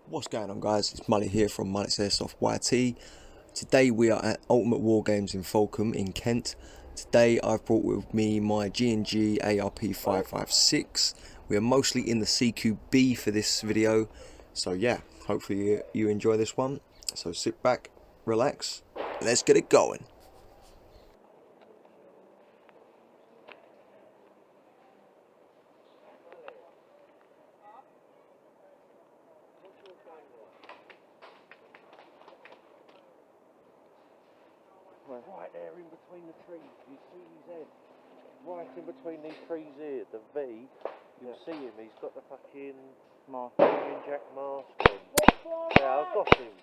What's going on, guys? It's Mullet here from Mullet's Airsoft YT. Today we are at Ultimate Wargames in Fawkham in Kent. Today I've brought with me my G&G ARP 556. We are mostly in the CQB for this video, so yeah, hopefully you enjoy this one. So sit back, relax, let's get it going. Right there in between the trees, you see his head? Right in between these trees here, the V, you'll see him, he's got the fucking Union Jack mask on. Yeah, I've got him.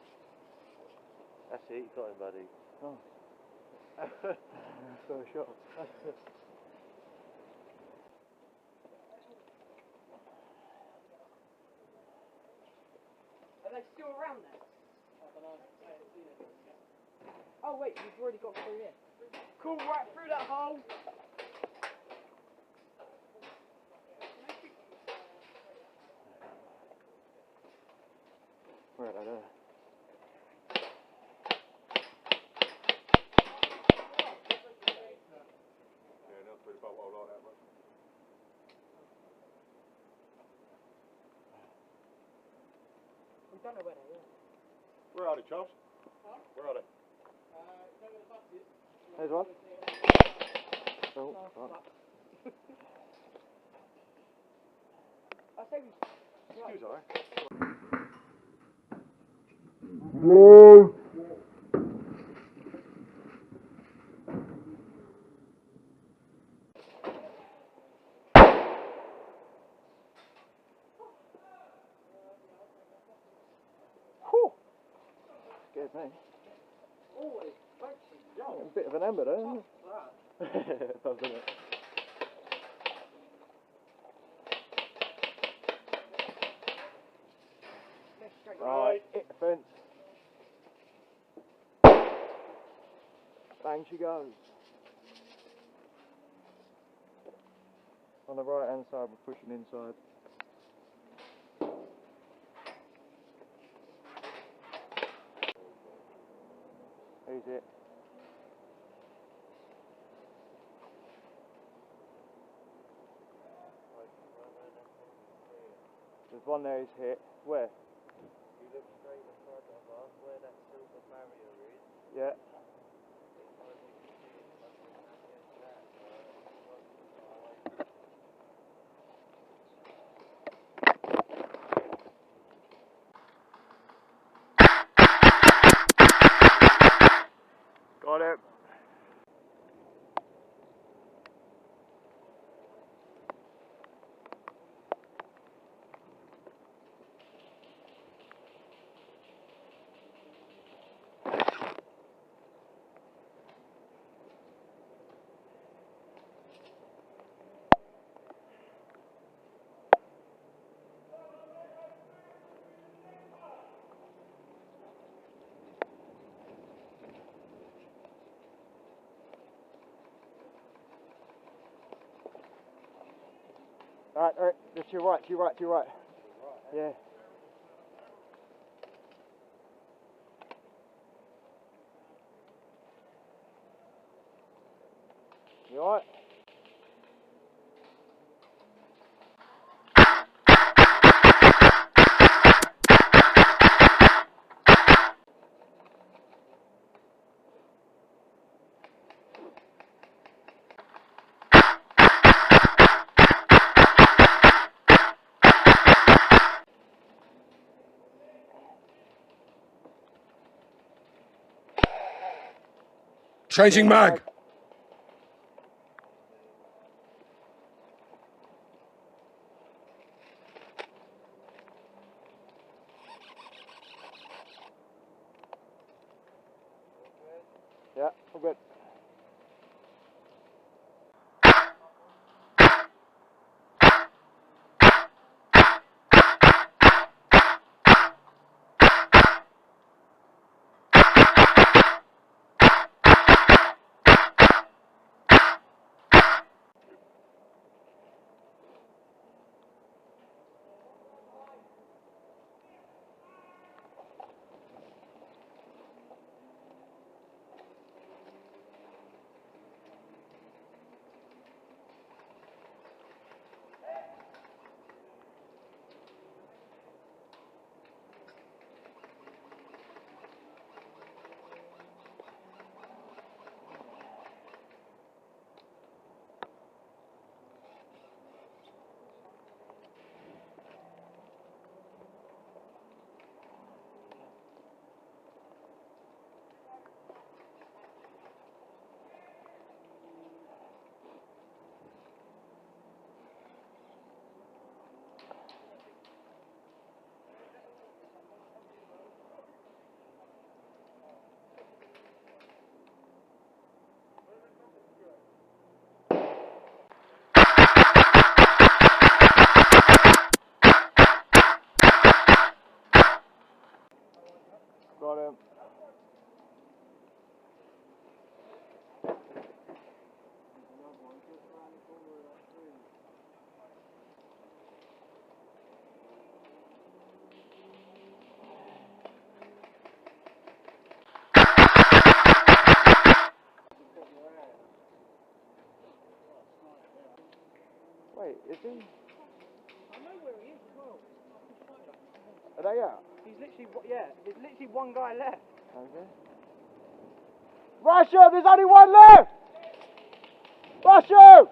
That's it, you got him, buddy. Oh. First shot. Are they still around there? I don't know. Oh wait, you've already got through here. Cool, right through that hole. Right, I know. We don't know where they are. Where are they, Charles? Huh? Where are they? There's one. Oh, No, right. I say we... Excuse me. Whew. Scared me. Always. A bit of an ember there, isn't it? It does, doesn't it? Right, hit the fence. Bang she goes. On the right hand side, we're pushing inside. Who's it? There's one there he's hit. Where? You look straight in front of us where that silver barrier is. Yeah. Got it. Alright, just to your right, to your right, to your right. Yeah. You alright? Changing mag! Yeah, all good. he? I know where he is as well. Are they out? He's literally, yeah, there's literally one guy left. Okay. Russia, there's only one left! Russia!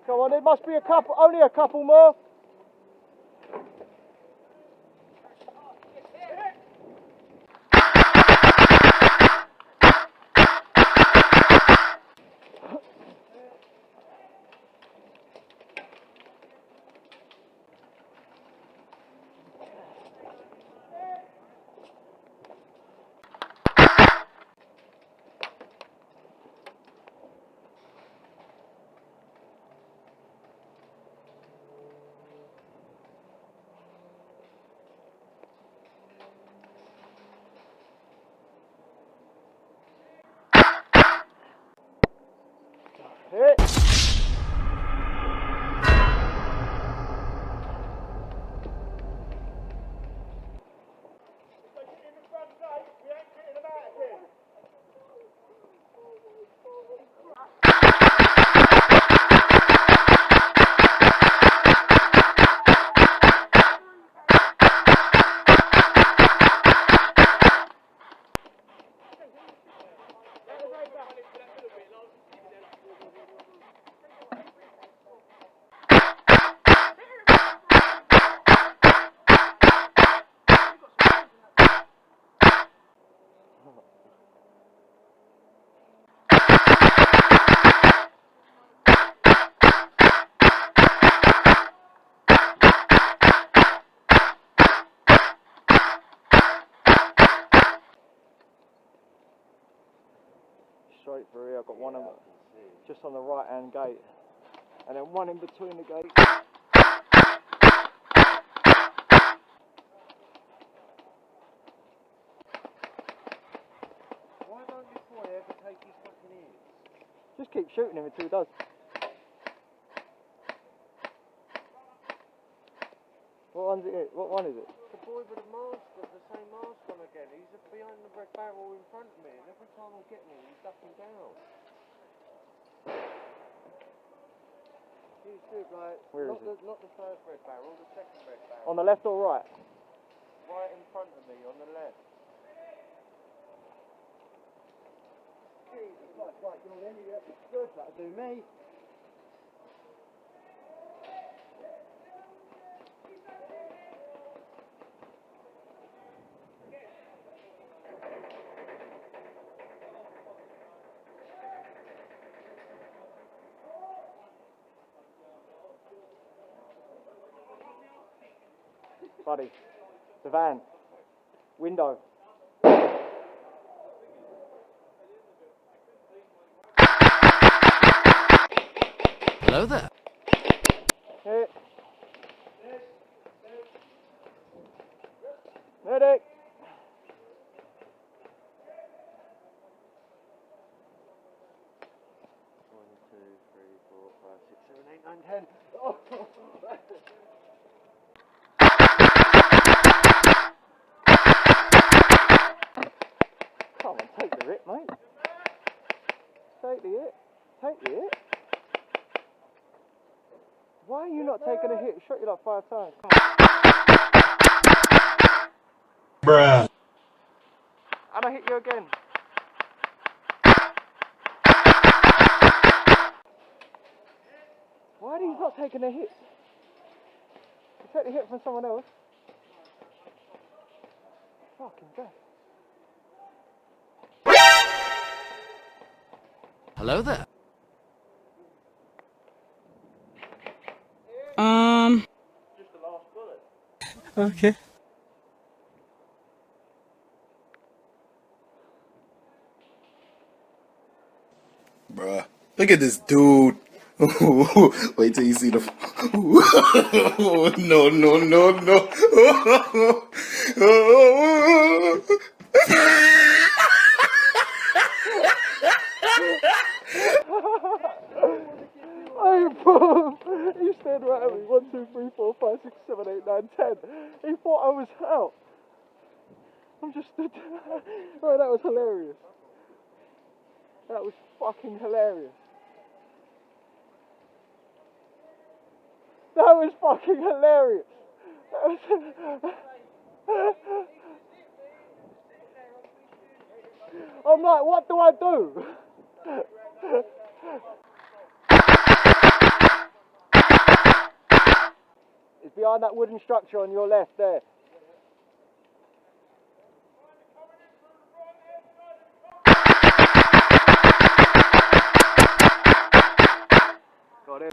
Come on, there must be a couple, only a couple more. Hit. Straight through here, I've got one just on the right hand gate, and then one in between the gates. Why don't this boy ever take his fucking ears? Just keep shooting him until he does. What one's it? What one is it? The boy with the mask, the same mask on again. He's behind the red barrel in front of me, and every time I'm getting him, he's ducking down. He's good, like, Where not is the, not the first red barrel, the second red barrel. On the left or right? Right in front of me, on the left. Jesus, right, you're in here. Good, that'll do me. Buddy. The van. Window. Hello there. Hit. Medic. 1, 2, 3, 4, 5, 6, 7, 8, 9, 10. Oh. Come on, take the hit, mate. Take the hit. Take the hit. Why are you not taking a hit? Shot you like 5 times. Come on. Bruh. And I hit you again. Why are you not taking a hit? You take the hit from someone else. Fucking death. Hello there. Just the last bullet. Okay. Bruh. Look at this dude. Wait till you see the. No, no, no, no. Hey, bro! He stared right at me. 1, 2, 3, 4, 5, 6, 7, 8, 9, 10. He thought I was out. I'm just stood there. Right, that was hilarious. That was fucking hilarious. That was fucking hilarious. That was I'm like, what do I do? It's behind that wooden structure on your left there. Got him.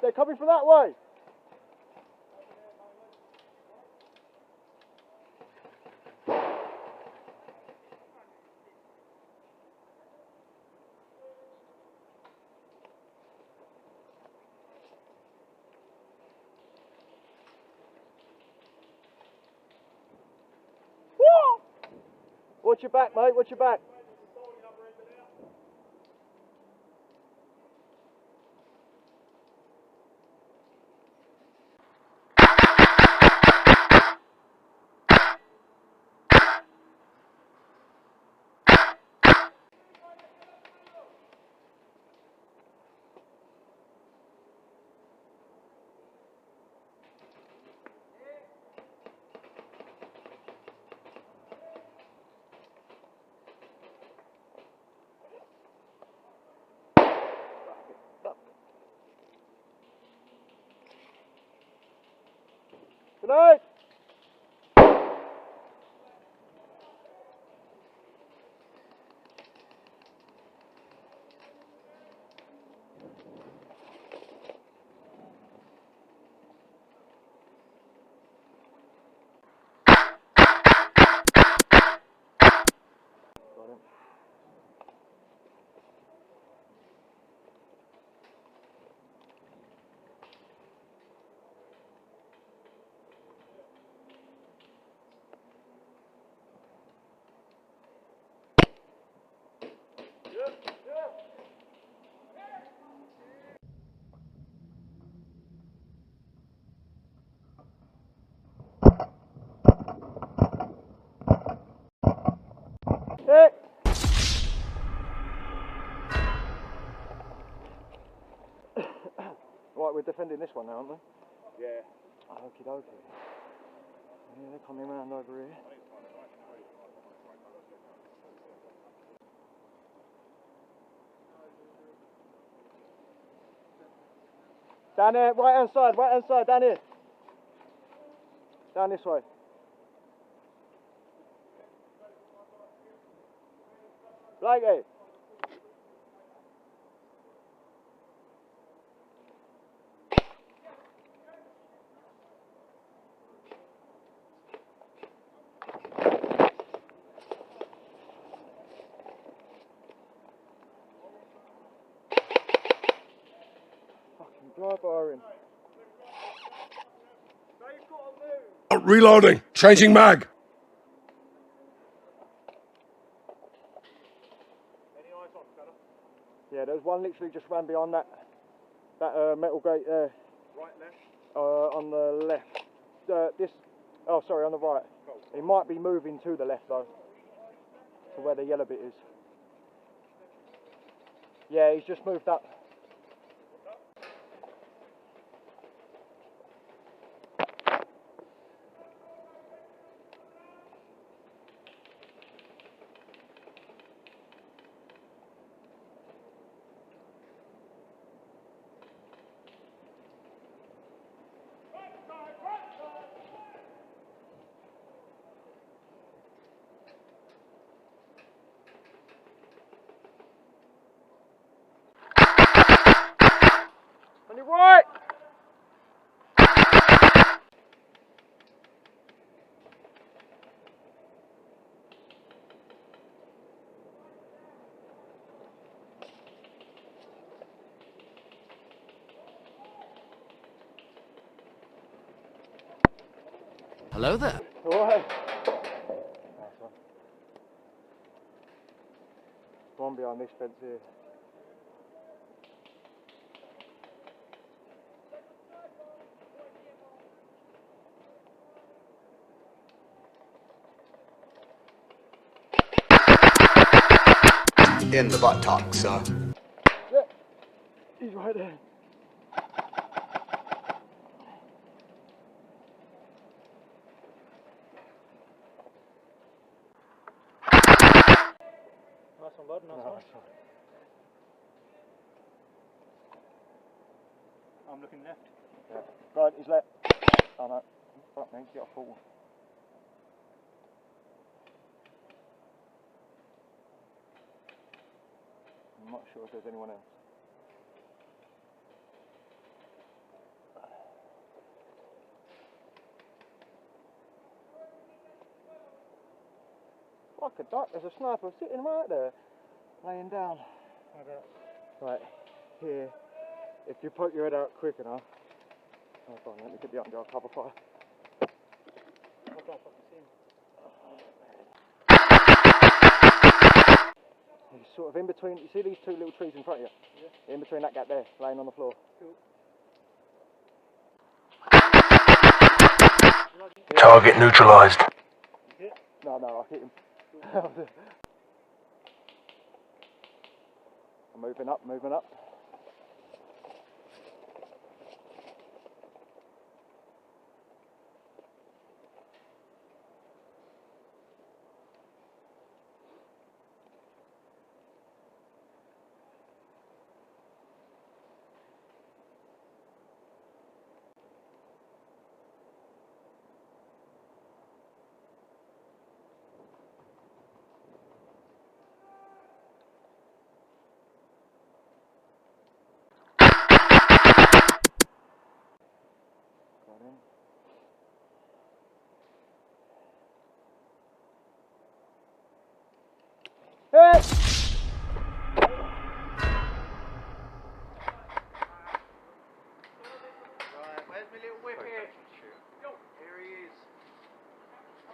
They're coming from that way. Woo! Watch your back, mate. Watch your back. Good night. Hey. Right, we're defending this one now, aren't we? Yeah. Okie dokie. Yeah, they're coming around over here. Down there, right hand side, down here. Down this way. Blakey. Fucking drive bar in. Reloading. Changing mag. Yeah, there's one literally just ran behind that metal gate there. Right, left. On the left. On the right. Cool. He might be moving to the left though, to where the yellow bit is. Yeah, he's just moved up. On your right! Hello there. Alright. One behind this fence here. In the buttocks, sir. Yeah, he's right there. Nice one, bud. Nice one. I'm looking left. Yeah. Right, he's left. Oh no. Fuck me, get off forward. I'm not sure if there's anyone else. Like a duck, there's a sniper sitting right there, laying down. Right, here. If you poke your head out quick enough. Oh, go on, let me get behind you, I'll cover fire. I can't fucking see him. He's sort of in between, you see these two little trees in front of you? Yeah. In between that gap there, laying on the floor. Cool. Target neutralized. No, I hit him. I'm moving up, moving up. Hey! Where's my little whip here? Here he is.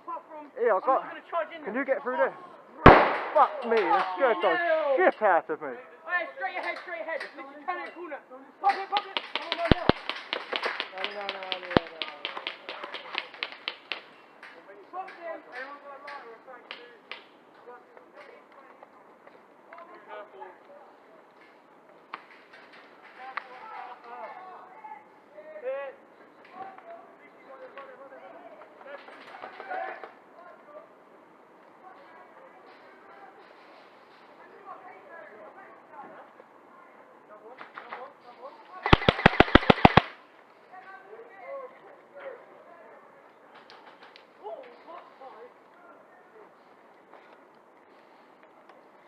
Apart from, Here, I've got. I'm going to charge in Can there. you get through there? Fuck me, the scared the shit out of me. Hey, straight ahead, straight ahead. Literally turn it corner. Pop it, pop it. Come on, now. No. Pop them. Everyone's got a lighter or something to do. Careful. Hit.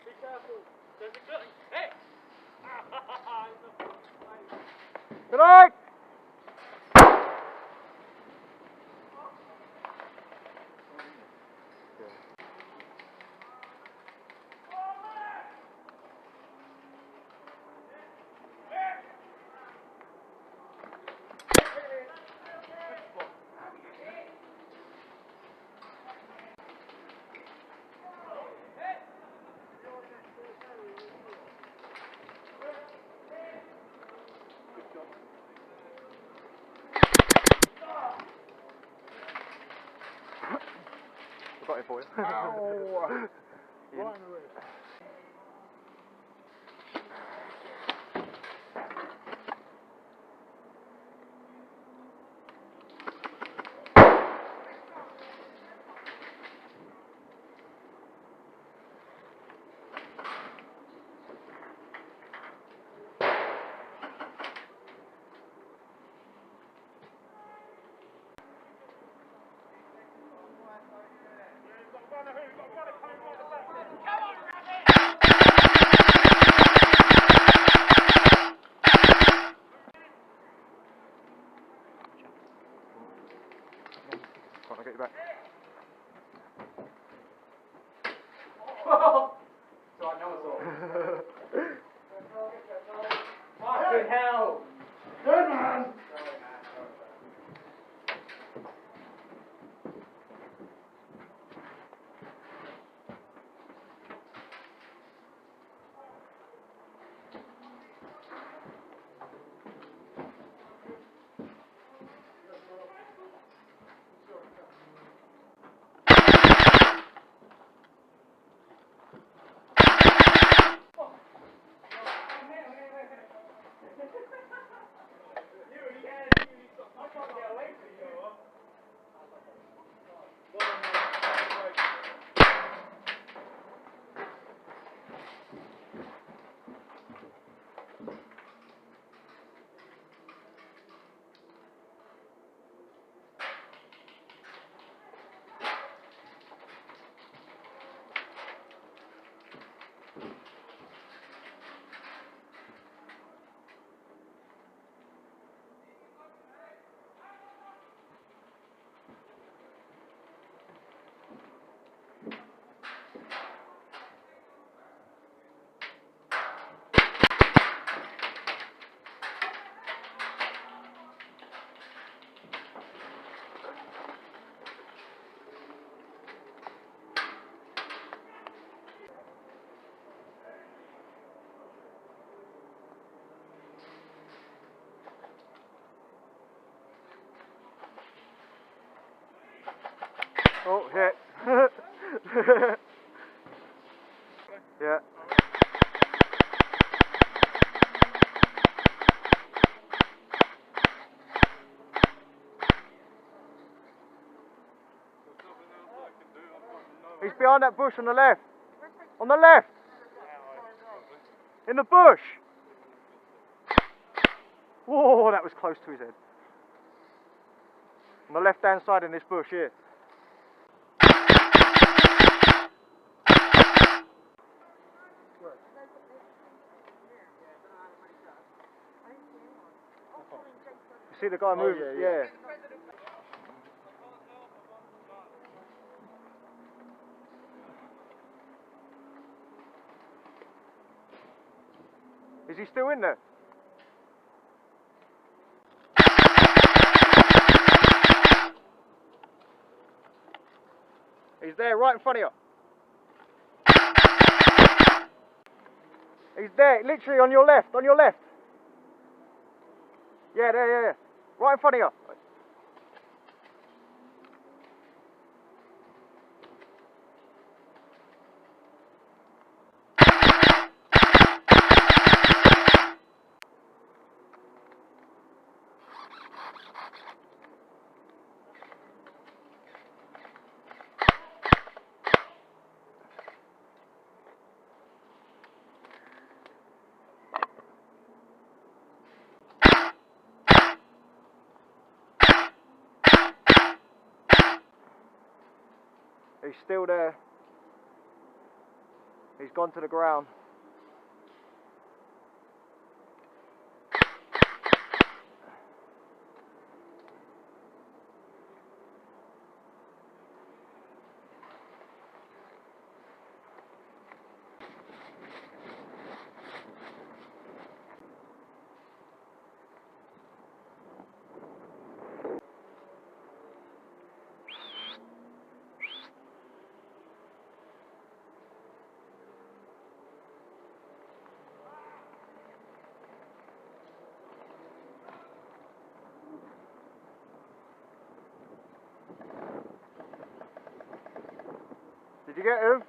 Be careful. There's a gun. Hey! Good night! I've got it for you. Ow! Right in the ribs. Got a runner here, got a runner coming right Yeah. He's behind that bush on the left. On the left. In the bush. Whoa, that was close to his head. On the left-hand side in this bush here. You see the guy moving? Yeah. Is he still in there? He's there, right in front of you. He's there, literally on your left, on your left. Yeah, there, yeah. Right in front of you. He's still there. He's gone to the ground. Did you get him?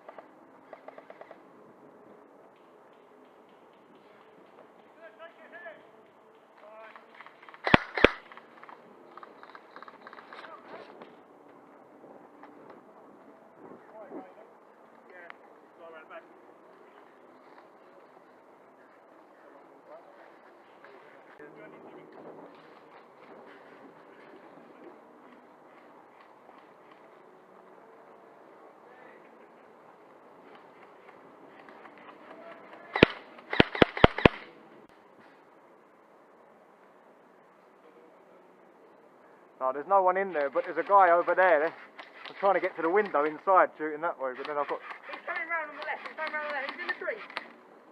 No, there's no one in there, but there's a guy over there. I'm trying to get to the window inside, shooting that way, but then I've got... He's coming round on the left, he's coming round on the left, he's in the tree.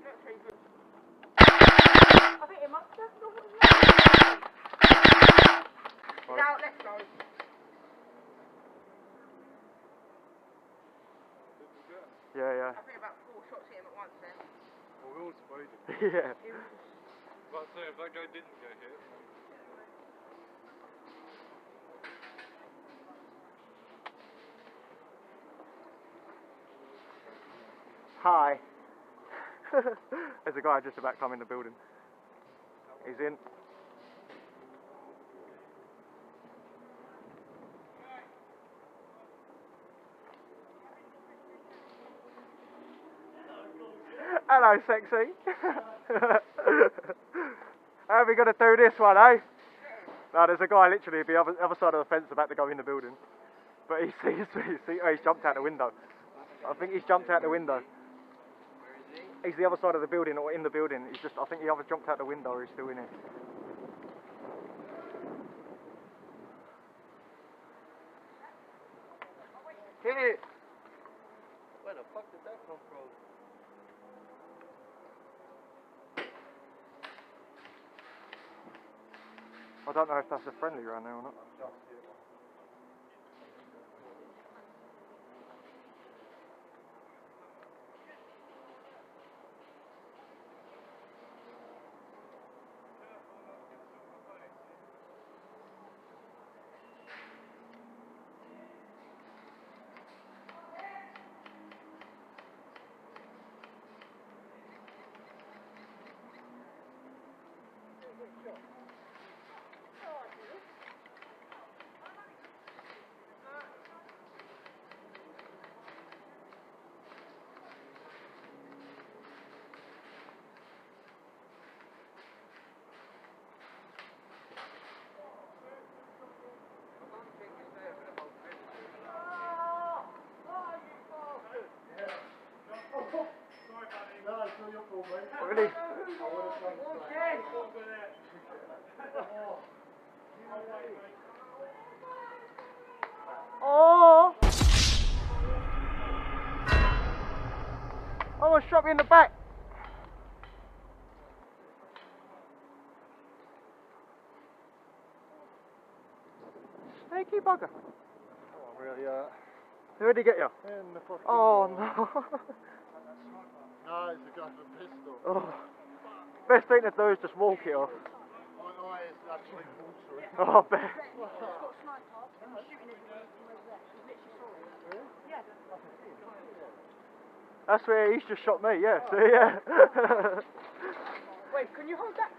Not tree, but... I think it must have... He's out, let's go. Yeah. I think about 4 shots hit him at once then. Well, we all sprayed him. Yeah. But say if that guy didn't get hit. Hi. There's a guy just about to come in the building. He's in. Hello, sexy. How are we going to do this one, eh? No, there's a guy literally at the other side of the fence about to go in the building. But he sees me. Oh, he's jumped out the window. I think he's jumped out the window. He's the other side of the building, or in the building. He's just, I think he either jumped out the window or he's still in it. Hit it! Where the fuck did that come from? I don't know if that's a friendly round there or not. Really? Oh! Almost shot me in the back. Sneaky bugger. Oh, really, Where'd he get you? in the fucking... Oh no. No, it's a guy with a pistol. Oh. Best thing to do is just walk it off. My eye is actually watering. Oh, I bet. That's where he's just shot me, yeah. So, yeah. Wait, can you hold that?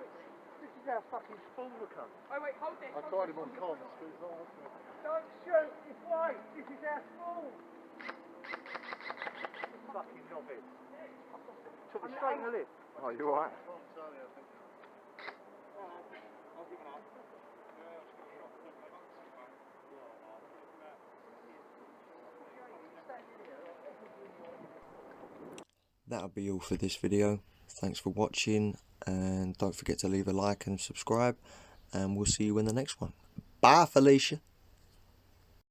This is our fucking spawner cunt. Oh wait, hold this. I tried him on comms, but he's not answering. Don't shoot, it's white. This is our spawn. Fucking knobhead. Took me straight in the lip. Oh, you alright? That'll be all for this video. Thanks for watching, and don't forget to leave a like and subscribe, and we'll see you in the next one. Bye, Felicia.